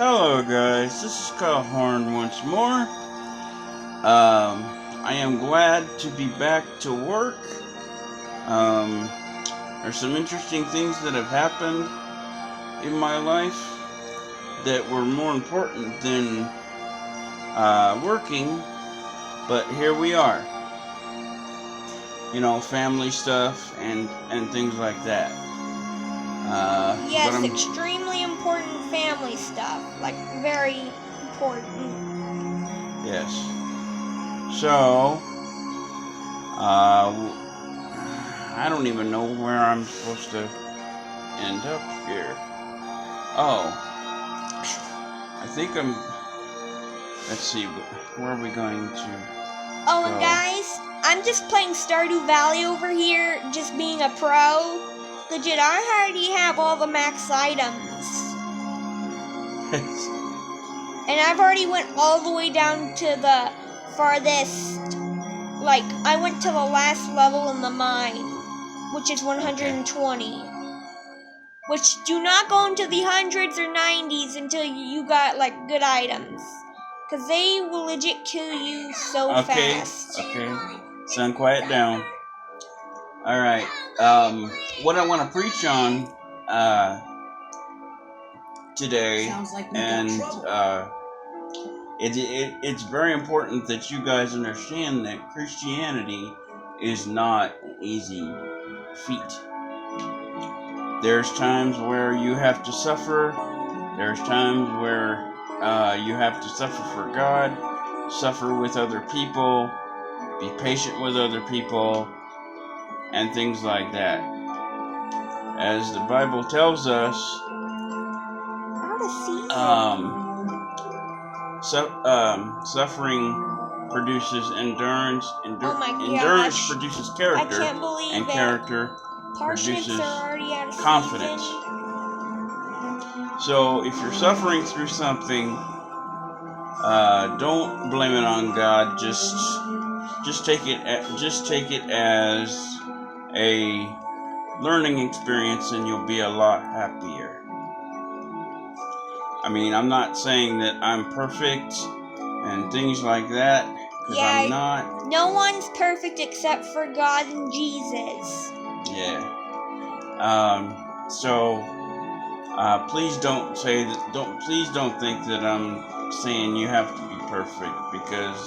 Hello guys, this is Kyle Horn once more. I am glad to be back to work. There's some interesting things that have happened in my life that were more important than working, but here we are. You know, family stuff and things like that. Yes, extremely important family stuff. Like, very important. Yes. So, I don't even know where I'm supposed to end up here. Oh. I think let's see, where are we going to Oh, go? and guys, I'm just playing Stardew Valley over here, just being a pro. Legit, I already have all the max items. And I've already went all the way down to the farthest. Like, I went to the last level in the mine, which is 120. Which, do not go into the hundreds or 90s until you got, like, good items. Because they will legit kill you so fast. Okay, son, quiet down. Alright, what I want to preach on, today, and, it's very important that you guys understand that Christianity is not an easy feat. There's times where you have to suffer. There's times where you have to suffer for God, suffer with other people, be patient with other people, and things like that. As the Bible tells us, suffering produces endurance. Endurance produces character, and character produces confidence. So if you're suffering through something, don't blame it on God. Just take it as a learning experience, and you'll be a lot happier. I mean, I'm not saying that I'm perfect and things like that, because I'm not. No one's perfect except for God and Jesus. Yeah. So please don't say that. Please don't think that I'm saying you have to be perfect, because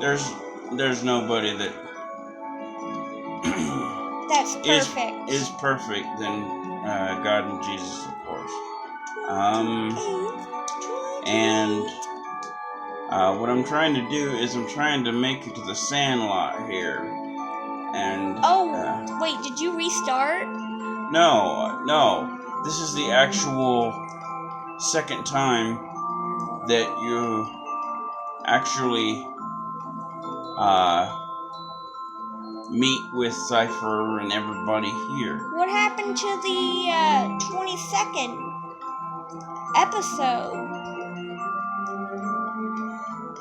there's nobody that that's perfect. is perfect than God and Jesus, of course. And what I'm trying to do is I'm trying to make it to the sandlot here. And wait, did you restart? No. This is the actual second time that you actually meet with Cypher and everybody here. What happened to the 22nd episode?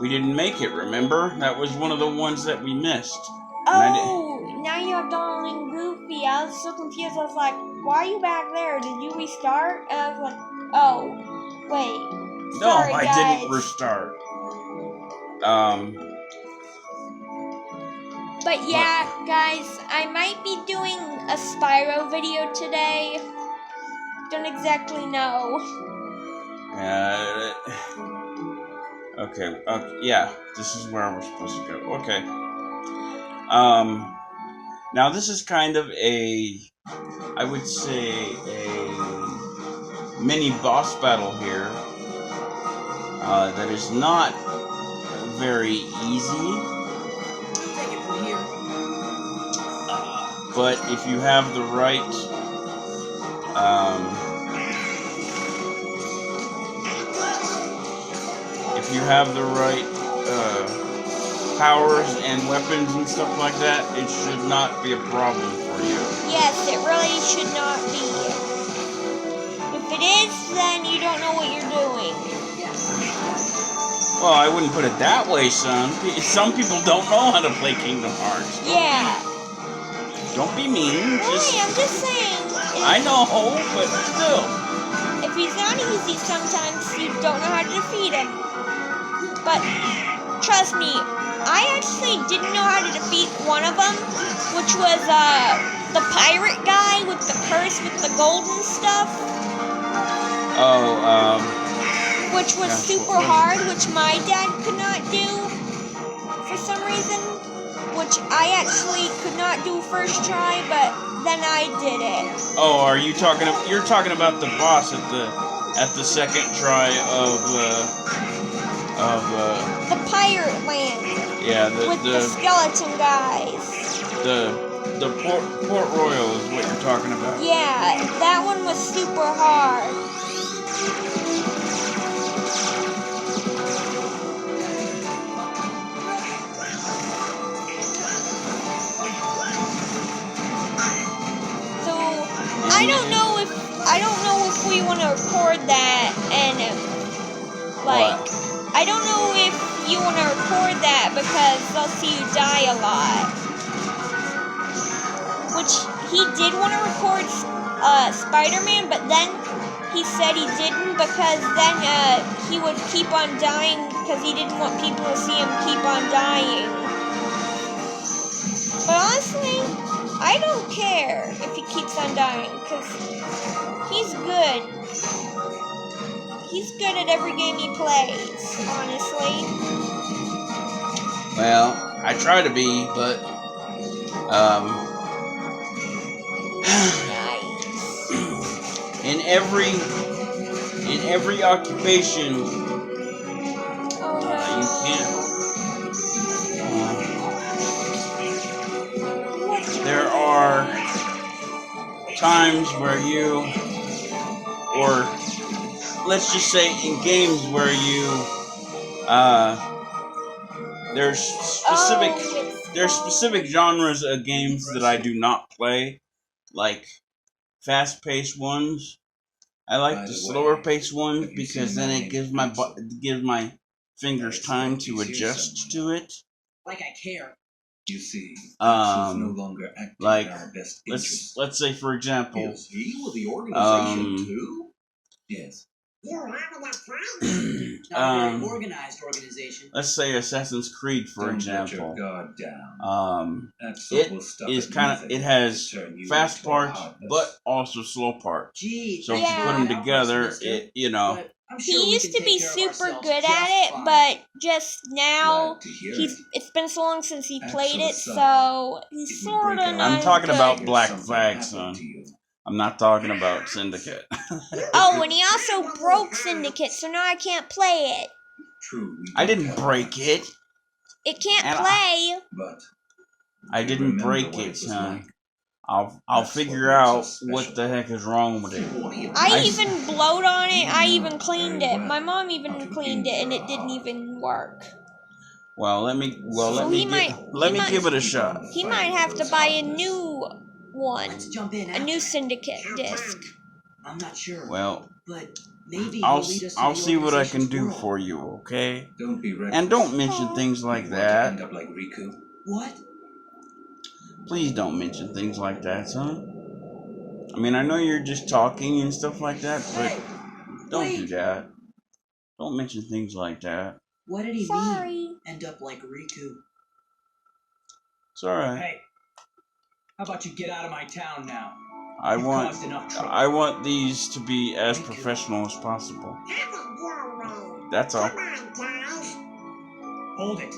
We didn't make it, remember? That was one of the ones that we missed. Oh, now you have Donald and Goofy. I was so confused. I was like, why are you back there? Did you restart? And I was like, oh, wait. Sorry, I didn't restart. But yeah, guys, I might be doing a Spyro video today. Don't exactly know. Okay, yeah, this is where we're supposed to go. Okay. Now this is kind of I would say a mini boss battle here. That is not very easy. Take it from here. But if you have the right powers and weapons and stuff like that, it should not be a problem for you. Yes, it really should not be. If it is, then you don't know what you're doing. Well, I wouldn't put it that way, son. Some people don't know how to play Kingdom Hearts. Yeah. Don't be mean. Really, I'm just saying. I know, but still. If he's not easy sometimes you don't know how to defeat him. But trust me, I actually didn't know how to defeat one of them, which was the pirate guy with the curse with the golden stuff. Oh, which was super hard, which my dad could not do for some reason. Which I actually could not do first try, but then I did it. Oh, are you talking? You're talking about the boss at the second try of the pirate land. Yeah, with the skeleton guys. The Port Royal is what you're talking about. Yeah, that one was super hard. I don't know if we want to record that and like what? I don't know if you want to record that because they'll see you die a lot. Which he did want to record Spider-Man, but then he said he didn't because then he would keep on dying because he didn't want people to see him keep on dying. But honestly, I don't care if he keeps on dying, because he's good. He's good at every game he plays, honestly. Well, I try to be, but, Nice. in every occupation, you can't. There are times where you, or let's just say in games where you, there's specific genres of games that I do not play, like fast-paced ones. I like the slower-paced ones because then it gives my fingers time to adjust to it. Like I care. You see, no longer acting like in our best let's say for example, is he with the organization too? Yes. You're having a problem. Not a very organized organization. let's say Assassin's Creed, for Don't example. let your guard down. It has fast parts, but also slow parts. Gee, So if you put them together, He used to be super good at it, but just now it's been so long since he played it, so he's sort of not. I'm talking good. about Black Flag, son. I'm not talking about Syndicate. Oh, and he also broke Syndicate, so now I can't play it. True. I didn't break it. It can't play. But I didn't break it, son. I'll figure out what the heck is wrong with it. I even blowed on it. I even cleaned it. My mom even cleaned it, and it didn't even work. Well, let me give it a shot. He might have to buy a new one, Let's jump in a new Syndicate disc. I'm not sure. Well, but maybe I'll see what I can do for you, okay? Don't be reckless. And don't mention things like that. End up like Riku. What? Please don't mention things like that, son. I mean, I know you're just talking and stuff like that, but don't do that. Don't mention things like that. What did he mean? End up like Riku. It's alright. Hey, how about you get out of my town now? I You've want caused enough trouble. I want these to be as professional as possible. That's all. Hold it.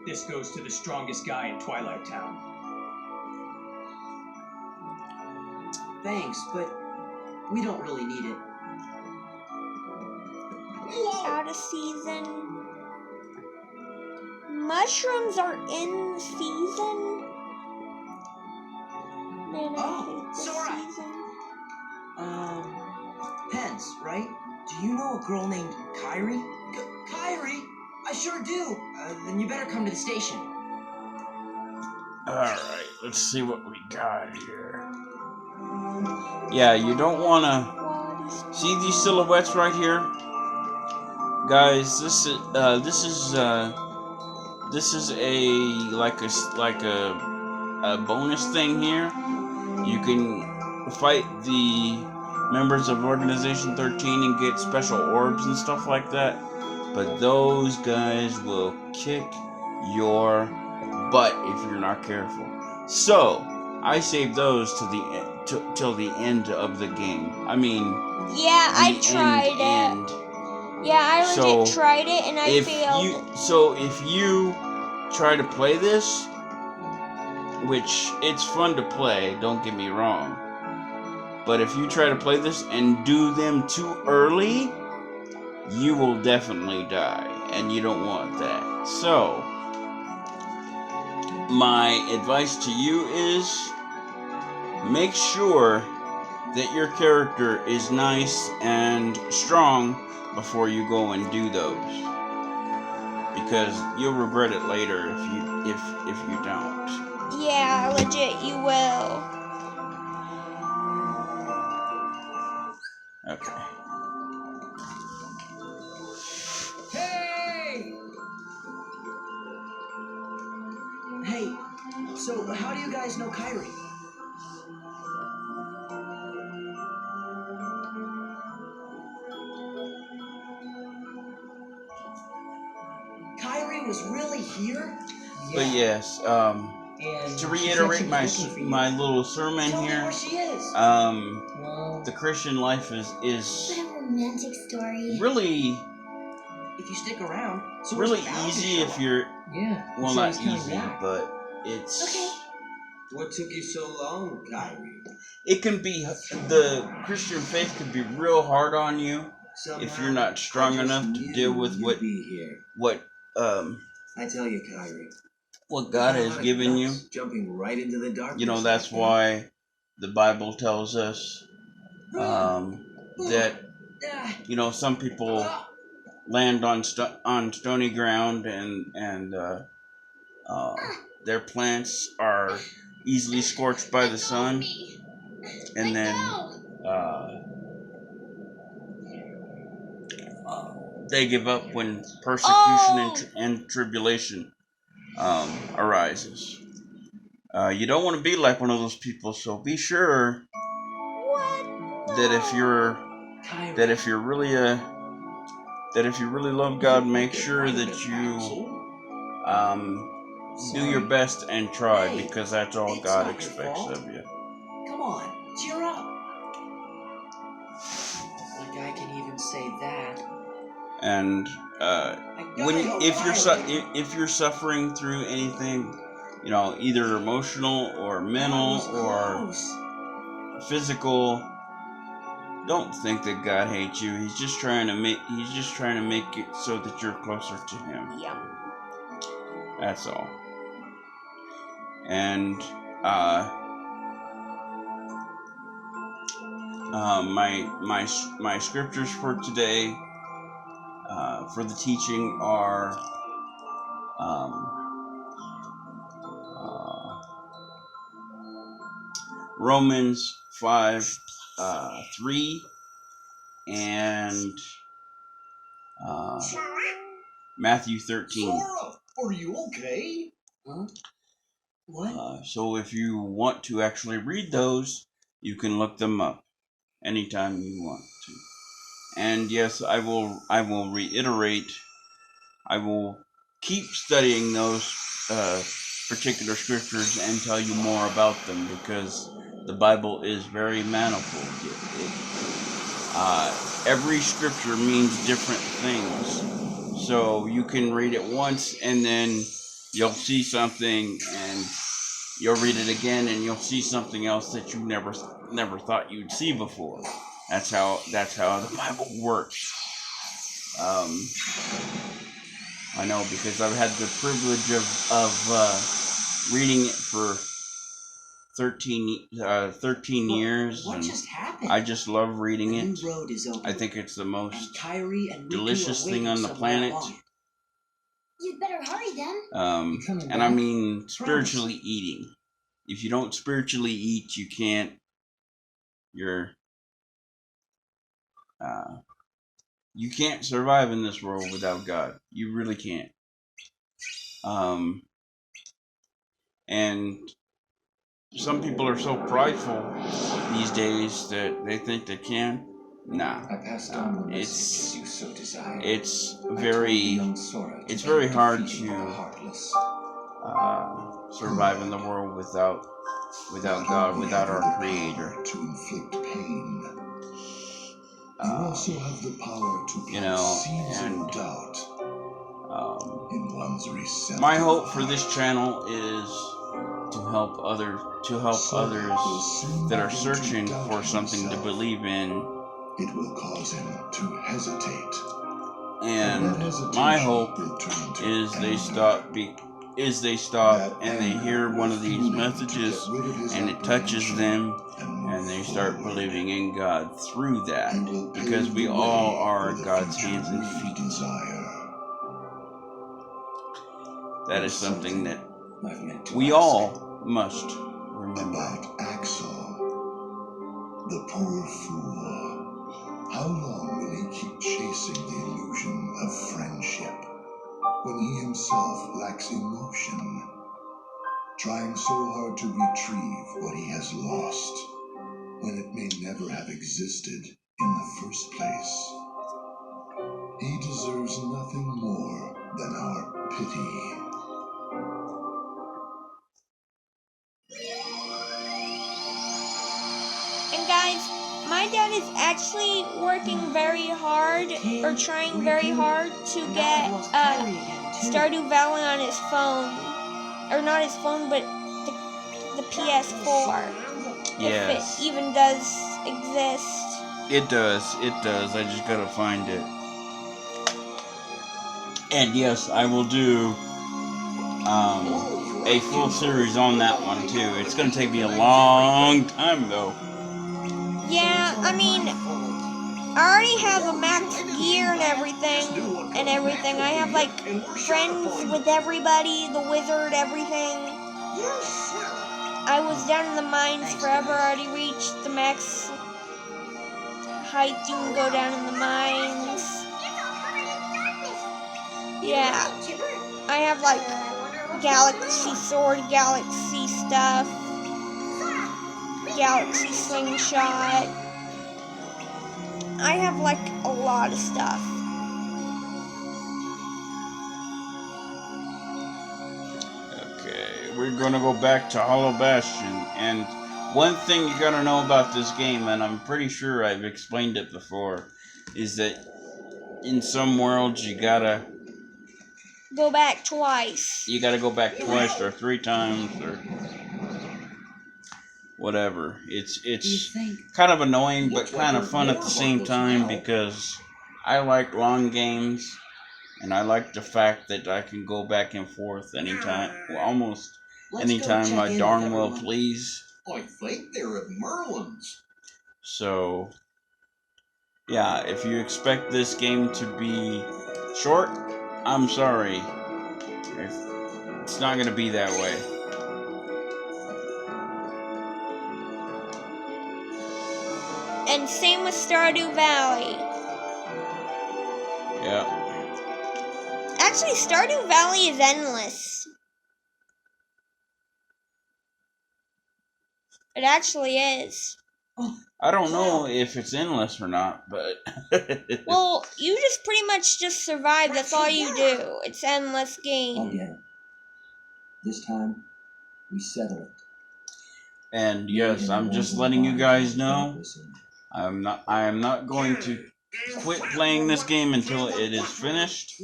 This goes to the strongest guy in Twilight Town. Thanks, but we don't really need it. Out of season. Mushrooms are in season. Man, I hate this Sora. season. Pence, right? Do you know a girl named Kyrie? Kyrie? I sure do. Then you better come to the station. Alright, let's see what we got here. Yeah, you don't wanna see these silhouettes right here? Guys, this is a bonus thing here. You can fight the members of Organization 13 and get special orbs and stuff like that. But those guys will kick your butt if you're not careful. So I saved those till the end of the game. I mean, Yeah, I tried it. end. Yeah, I legit So, tried it and I failed. So if you try to play this, which it's fun to play, don't get me wrong, but if you try to play this and do them too early, you will definitely die, and you don't want that. So, my advice to you is make sure that your character is nice and strong before you go and do those, because you'll regret it later if you don't. Yeah, legit, you will. Okay. Hey! Hey, so how do you guys know Kyrie? Kyrie was really here? But yes, And to reiterate my little sermon Tell me here, where she is. Well, the Christian life is What a romantic story. really If you stick around, so really it's bound to easy show if up. you're yeah. well, so not he's coming easy, back. but it's Okay. What took you so long, Kyrie? it can be, the Christian faith can be real hard on you if you're not strong enough to deal with what I tell you, Kyrie. what God you got a has lot of given you. guts Jumping right into the darkness. You know, that's like why the Bible tells us that some people land on stony ground and their plants are easily scorched by the sun, and then they give up when persecution and tribulation arises. You don't want to be like one of those people, so be sure that if you're Kyrie. that if you really love God, make sure that you do your best and try, because that's all It's God not your expects fault. of you. Come on, cheer up. What guy can even say that? And I gotta help Kyrie. if you're suffering through anything, either emotional or mental That was or close. physical, don't think that God hates you. He's just trying to make it so that you're closer to Him. Yep. That's all. And my scriptures for today, for the teaching, are Romans 5:3 and Matthew 13. Sora, are you okay? Huh? What? So if you want to actually read those, you can look them up anytime you want to. And yes, I will reiterate, I will keep studying those particular scriptures and tell you more about them, because the Bible is very manifold. Every scripture means different things. So you can read it once and then you'll see something, and you'll read it again and you'll see something else that you never thought you'd see before. That's how the Bible works. I know, because I've had the privilege of reading it for 13 years, What and just happened? I just love reading The it. new road is open. I think it's the And most Kyrie and Riku delicious are thing waiting on the somewhere planet. along. You'd better hurry then. You coming And I back? mean spiritually eating. If you don't spiritually eat, you can't survive in this world without God. You really can't. And some people are so prideful these days that they think they can. Nah. I passed on the message as you so desired. It's I told the very young Sora to it's very hard defeat the to heartless. survive in the world without God, without our Creator. To inflict pain. You also have the power to You plant know, seeds and of doubt in one's receptive my hope for this heart. channel is to help others that are searching for something to believe in. It will cause him to hesitate. And my hope is they stop and they hear one of these messages and it touches them and they start believing in God through that, because we all are God's hands and feet. That is something that we all must remember. About Axel, the poor fool. How long will he keep chasing the illusion of friendship when he himself lacks emotion, trying so hard to retrieve what he has lost when it may never have existed in the first place? He deserves nothing more than our pity. And guys, my dad is actually working very hard, or trying very hard to get Stardew Valley on his phone. Or not his phone, but the PS4. Yes. If it even does exist. It does. I just gotta find it. And yes, I will do a full series on that one too. It's gonna take me a long time though. Yeah, I mean, I already have a max gear and everything. I have like friends with everybody, the wizard, everything. I was down in the mines forever. I already reached the max height you can go down in the mines. Yeah, I have like galaxy sword, galaxy stuff, galaxy slingshot. I have like a lot of stuff. Okay, we're gonna go back to Hollow Bastion, and one thing you gotta know about this game, and I'm pretty sure I've explained it before, is that in some worlds you gotta Go back twice. You gotta go back twice or 3 times or whatever. It's kind of annoying but kind of fun at the same time, because I like long games and I like the fact that I can go back and forth anytime, well, almost anytime I darn well please. I think they're at Merlin's. So yeah, if you expect this game to be short, I'm sorry. It's not gonna be that way. And same with Stardew Valley. Yeah. Actually, Stardew Valley is endless. It actually is. I don't know if it's endless or not, but Well, you just pretty much just survive. That's all you do. It's endless I'll game. get it. This time, we settle it. and yes, I'm just letting you guys know I am not going to quit playing this game until it is finished.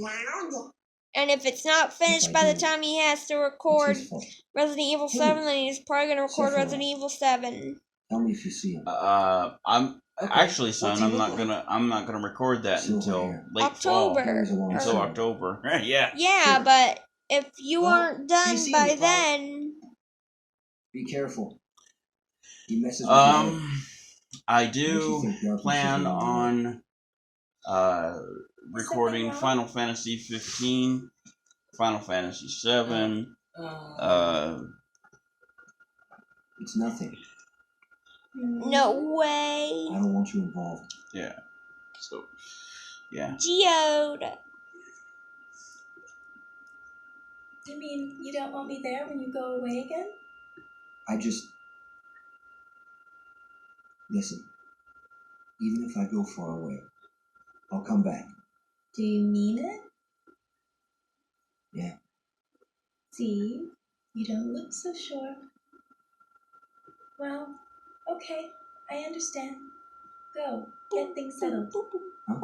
And if it's not finished by the time he has to record Resident Evil 7, then he's probably going to record Resident Evil 7. Tell me if you see him. I'm actually, son, I'm not gonna record that until late October. fall. Until October. Yeah. Yeah, but if you aren't done see by me, Paul? then, Be careful. He messes with your head. I Makes you do think darkness plan is around on recording Final Fantasy 15, Final Fantasy 7. It's nothing. no way. I don't want you involved. Yeah. So, yeah. Geode. You mean you don't want me there when you go away again? I just... Listen, even if I go far away, I'll come back. Do you mean it? Yeah. See, you don't look so sure. Well, okay, I understand. Go, get things settled. Huh?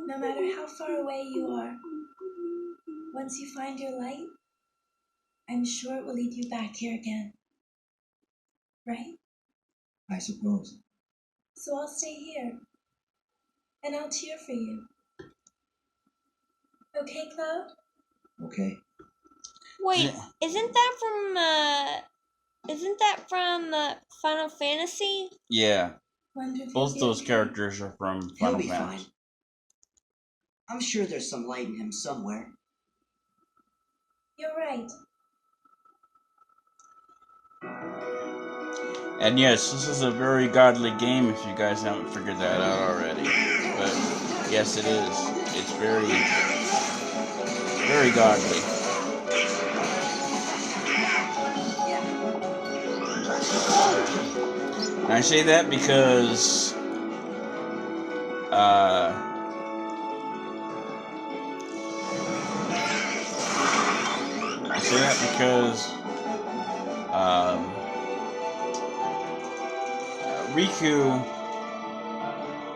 No matter how far away you are, once you find your light, I'm sure it will lead you back here again. Right? I suppose. So I'll stay here, and I'll cheer for you. Okay, Cloud? Okay. Wait, isn't that from Final Fantasy? Yeah, Wonder if both you'll those be okay. characters are from He'll Final be fine. Fantasy. I'm sure there's some light in him somewhere. You're right. And yes, this is a very godly game if you guys haven't figured that out already. But yes, it is. It's very, very godly. And I say that because Riku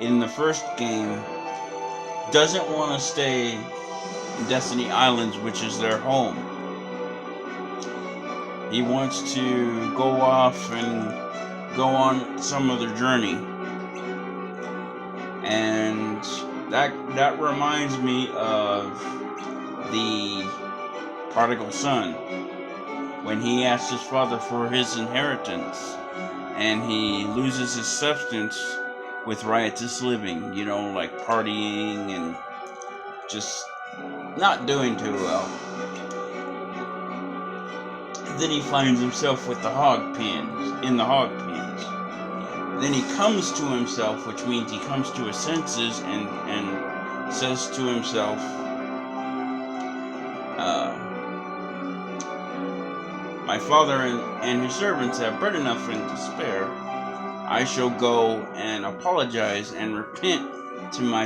in the first game doesn't want to stay in Destiny Islands, which is their home. He wants to go off and go on some other journey. And that reminds me of the prodigal son, when he asks his father for his inheritance and he loses his substance with riotous living, you know, like partying and just not doing too well. Then he finds himself with the hog pens, in the hog pens. Then he comes to himself, which means he comes to his senses and says to himself, my father and his servants have bread enough and to spare. I shall go and apologize and repent to my